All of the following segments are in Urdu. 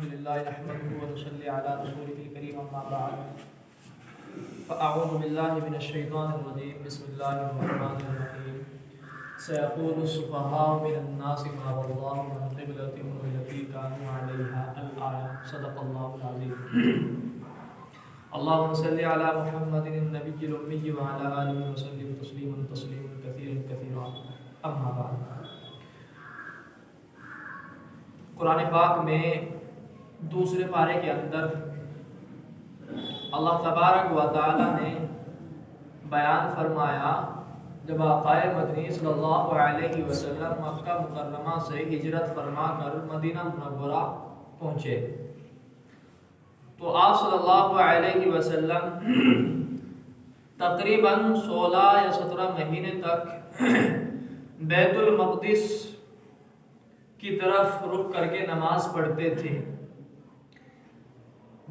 لله نحمده ونصلي على رسوله الكريم أما بعد فأعوذ بالله من الشيطان الرجيم بسم الله الرحمن الرحيم سيقول السفهاء من الناس ما والله عن قبلتهم التي كانوا عليها الآية صدق الله العظيم اللهم صل على محمد النبي الأمي وعلى آله وسلم تسليما كثيرا أما بعد قرآن پاک میں دوسرے پارے کے اندر اللہ تبارک و تعالی نے بیان فرمایا جب آقا مدنی صلی اللہ علیہ وسلم مکہ مکرمہ سے ہجرت فرما کر مدینہ منورہ پہنچے تو آپ صلی اللہ علیہ وسلم تقریباً 16 یا 17 مہینے تک بیت المقدس کی طرف رخ کر کے نماز پڑھتے تھے۔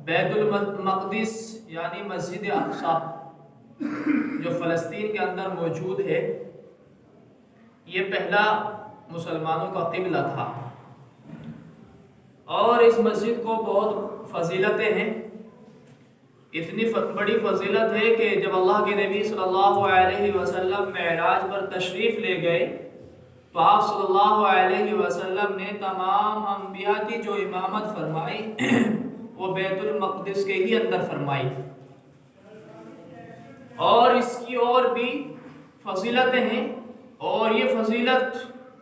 بیت المقدس یعنی مسجد اقصی جو فلسطین کے اندر موجود ہے، یہ پہلا مسلمانوں کا قبلہ تھا اور اس مسجد کو بہت فضیلتیں ہیں۔ اتنی بڑی فضیلت ہے کہ جب اللہ کے نبی صلی اللہ علیہ وسلم معراج پر تشریف لے گئے تو آپ صلی اللہ علیہ وسلم نے تمام انبیاء کی جو امامت فرمائی وہ بیت المقدس کے ہی اندر فرمائی، اور اس کی اور بھی فضیلتیں ہیں، اور یہ فضیلت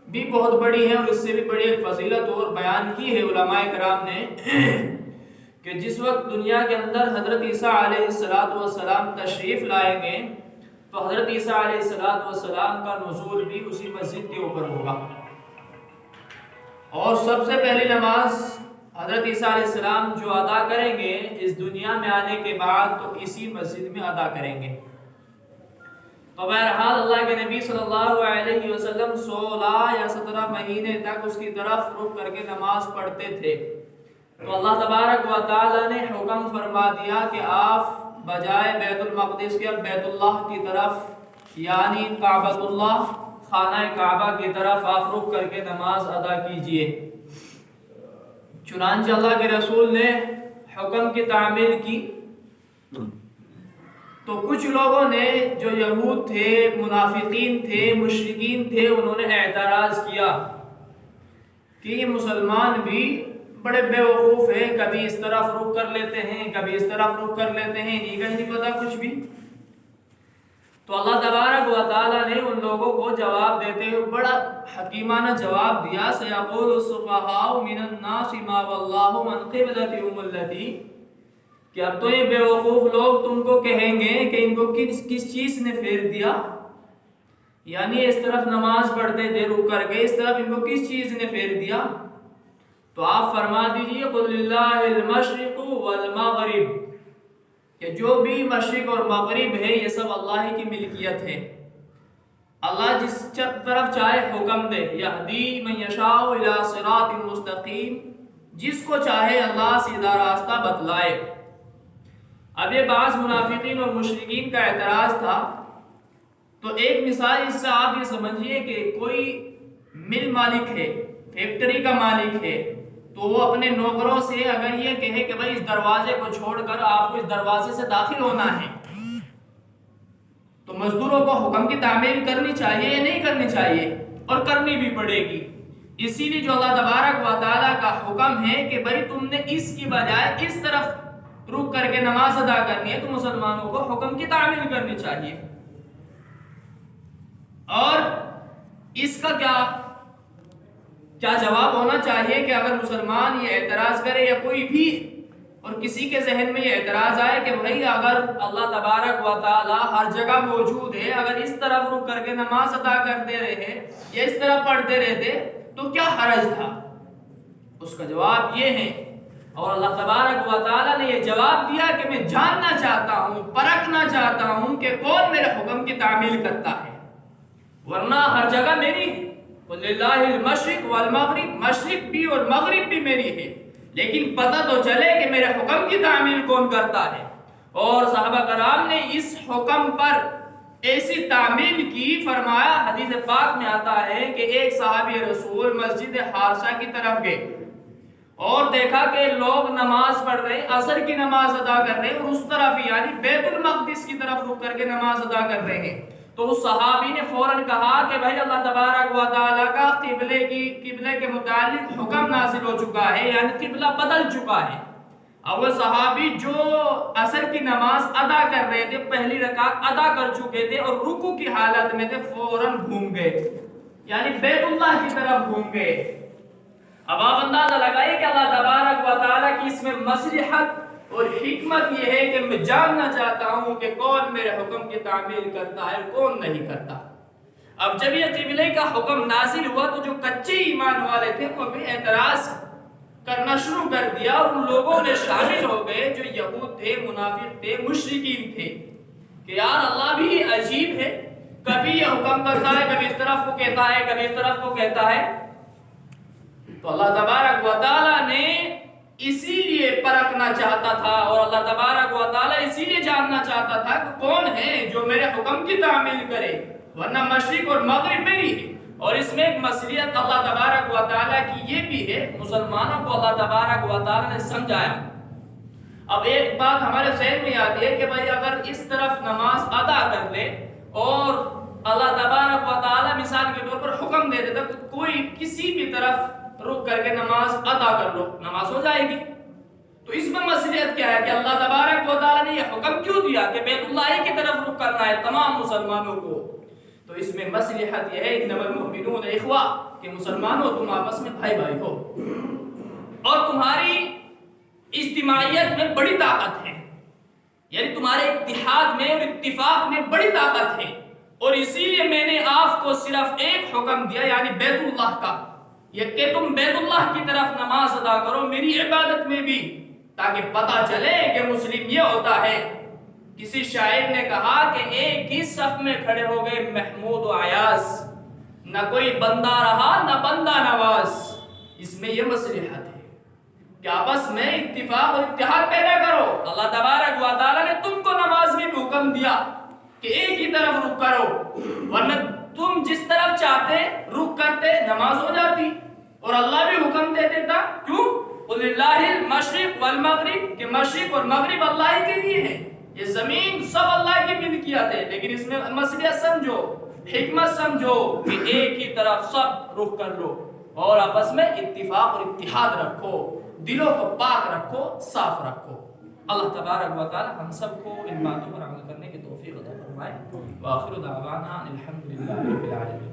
بھی بہت بڑی ہے، اور اس سے بھی بڑی ایک فضیلت اور بیان کی ہے علماء کرام نے کہ جس وقت دنیا کے اندر حضرت عیسیٰ علیہ السلام تشریف لائیں گے تو حضرت عیسیٰ علیہ السلام کا نزول بھی اسی مسجد کے اوپر ہوگا، اور سب سے پہلی نماز حضرت عیسیٰ علیہ السلام جو ادا کریں گے اس دنیا میں آنے کے بعد تو اسی مسجد میں ادا کریں گے۔ تو بہرحال اللہ کے نبی صلی اللہ علیہ وسلم 16 یا 17 مہینے تک اس کی طرف رخ کر کے نماز پڑھتے تھے، تو اللہ تبارک و تعالی نے حکم فرما دیا کہ آپ بجائے بیت المقدس کے بیت اللہ کی طرف یعنی کعبۃ اللہ خانہ کعبہ کی طرف آپ رخ کر کے نماز ادا کیجئے۔ چنانچہ اللہ کے رسول نے حکم کی تعمیل کی تو کچھ لوگوں نے جو یہود تھے، منافقین تھے، مشرکین تھے، انہوں نے اعتراض کیا کہ یہ مسلمان بھی بڑے بے وقوف ہیں، کبھی اس طرف رخ کر لیتے ہیں، کبھی اس طرف رخ کر لیتے ہیں، نہیں پتا کچھ بھی۔ تو اللہ تبارک و تعالی نے ان لوگوں کو جواب دیتے ہوئے بڑا حکیمانہ جواب دیا، سیقول السفہاء من الناس ما واللہ عن قبلتہم التی، کہ اب تو یہ بے وقوف لوگ تم کو کہیں گے کہ ان کو کس چیز نے پھیر دیا، یعنی اس طرف نماز پڑھتے تھے رخ کر کے، اس طرف ان کو کس چیز نے پھیر دیا؟ تو آپ فرما دیجئے قل للہ المشرق والمغرب، کہ جو بھی مشرق اور مغرب ہے یہ سب اللہ کی ملکیت ہے۔ اللہ جس طرف چاہے حکم دے، یہدی من یشاء الی صراط مستقیم، جس کو چاہے اللہ سیدھا راستہ بتلائے۔ اب یہ بعض منافقین اور مشرکین کا اعتراض تھا، تو ایک مثال اس سے آپ یہ سمجھیے کہ کوئی مل مالک ہے، فیکٹری کا مالک ہے، تو وہ اپنے نوکروں سے اگر یہ کہے کہ بھائی اس دروازے کو چھوڑ کر آپ کو اس دروازے سے داخل ہونا ہے، تو مزدوروں کو حکم کی تعمیل کرنی چاہیے یا نہیں کرنی چاہیے؟ اور کرنی بھی پڑے گی۔ اسی لیے جو اللہ تبارک و تعالیٰ کا حکم ہے کہ بھائی تم نے اس کی بجائے اس طرف رک کر کے نماز ادا کرنی ہے، تو مسلمانوں کو حکم کی تعمیل کرنی چاہیے۔ اور اس کا کیا جواب ہونا چاہیے کہ اگر مسلمان یہ اعتراض کرے یا کوئی بھی اور کسی کے ذہن میں یہ اعتراض آئے کہ بھائی اگر اللہ تبارک و تعالی ہر جگہ موجود ہے، اگر اس طرف رک کر کے نماز ادا کرتے رہے یا اس طرف پڑھتے رہتے تو کیا حرج تھا؟ اس کا جواب یہ ہے، اور اللہ تبارک و تعالی نے یہ جواب دیا کہ میں جاننا چاہتا ہوں، پرکھنا چاہتا ہوں کہ کون میرے حکم کی تعمیل کرتا ہے، ورنہ ہر جگہ میری ہے۔ للہ المشرق والمغرب، مشرق بھی اور مغرب بھی میری ہے، لیکن پتہ تو چلے کہ میرے حکم کی تعمیل کون کرتا ہے۔ اور صحابہ کرام نے اس حکم پر ایسی تعمیل کی، فرمایا حدیث پاک میں آتا ہے کہ ایک صحابی رسول مسجد حارثہ کی طرف گئے اور دیکھا کہ لوگ نماز پڑھ رہے ہیں، عصر کی نماز ادا کر رہے ہیں اور اس طرف ہی یعنی بیت المقدس کی طرف رخ کر کے نماز ادا کر رہے ہیں، تو اس صحابی نے فوراً کہا کہ بھائی اللہ تبارک و تعالیٰ کا قبلے کے متعلق حکم نازل ہو چکا ہے، یعنی قبلہ بدل چکا ہے۔ اب وہ صحابی جو عصر کی نماز ادا کر رہے تھے، پہلی رکعت ادا کر چکے تھے اور رکوع کی حالت میں تھے، فوراً گھوم گئے، یعنی بیت اللہ کی طرف گھوم گئے۔ اب آپ اندازہ لگائیے کہ اللہ تبارک و تعالیٰ کی اس میں مصلحت اور حکمت یہ ہے کہ میں جاننا چاہتا ہوں کہ کون میرے حکم کی تعمیل کرتا ہے، کون نہیں کرتا۔ اب جب یہ قبلے کا حکم نازل ہوا تو جو کچے ایمان والے تھے وہ بھی اعتراض کرنا شروع کر دیا، اور ان لوگوں میں شامل ہو گئے جو یہود تھے، منافق تھے، مشرکین تھے، کہ یار اللہ بھی عجیب ہے، کبھی یہ حکم کرتا ہے، کبھی اس طرف کو کہتا ہے، کبھی اس طرف کو کہتا ہے۔ تو اللہ تبارک و تعالیٰ نے اسی لیے پرکھنا چاہتا تھا، اور اللہ تبارک و تعالیٰ اسی لیے جاننا چاہتا تھا کہ کون ہے جو میرے حکم کی تعمیل کرے، ورنہ مشرق اور مغرب میری ہے۔ اور اس میں ایک مصلحت اللہ تبارک و تعالیٰ کی یہ بھی ہے، مسلمانوں کو اللہ تبارک و تعالیٰ نے سمجھایا۔ اب ایک بات ہمارے ذہن میں آتی ہے کہ بھائی اگر اس طرف نماز ادا کر لے اور اللہ تبارک و تعالیٰ مثال کے طور پر حکم دے دیتا کہ کوئی کسی بھی طرف رک کر کے نماز ادا کر لو، نماز ہو جائے گی، تو اس میں مصلحت کیا ہے کہ اللہ تبارک و تعالیٰ نے یہ حکم کیوں دیا کہ بیت اللہ کی طرف رک کرنا ہے تمام مسلمانوں کو؟ تو اس میں مصلحت یہ ہے انما المؤمنون اخوہ، کہ مسلمانوں تم آپس میں بھائی بھائی ہو، اور تمہاری اجتماعیت میں بڑی طاقت ہے، یعنی تمہارے اتحاد میں اور اتفاق میں بڑی طاقت ہے، اور اسی لیے میں نے آپ کو صرف ایک حکم دیا، یعنی بیت اللہ کا، یہ کہ تم بیت اللہ کی طرف نماز ادا کرو میری عبادت میں بھی، تاکہ پتہ چلے کہ مسلم یہ ہوتا ہے۔ کسی شاعر نے کہا کہ ایک ہی صف میں کھڑے ہو گئے محمود و عیاض، نہ کوئی بندہ رہا نہ بندہ نواز۔ اس میں یہ مصلحت ہے کہ آپس میں اتفاق اور اتحاد پیدا کرو۔ اللہ تبارک و تعالیٰ نے تم کو نماز میں بھی حکم دیا کہ ایک ہی طرف رخ کرو، ورنہ تم جس طرف چاہتے رخ کرتے نماز ہو جاتی، اور اللہ بھی حکم دے دیتا، کیوں؟ قُلِ اللَّهِ الْمَشْرِقُ وَالْمَغْرِبُ، کہ مشرق اور مغرب اللہ کے لیے ہے، یہ زمین سب اللہ کی ملکیت ہے، لیکن اس میں مصلحت سمجھو، حکمت سمجھو کہ ایک ہی طرف سب رخ کر لو، اور آپس میں اتفاق اور اتحاد رکھو، دلوں کو پاک رکھو، صاف رکھو۔ اللہ تبارک و تعالی ہم سب کو ان باتوں پر عمل کرنے کی توفیق عطا فرمائے۔ وآخر دعوانا الحمدللہ رب العالمین۔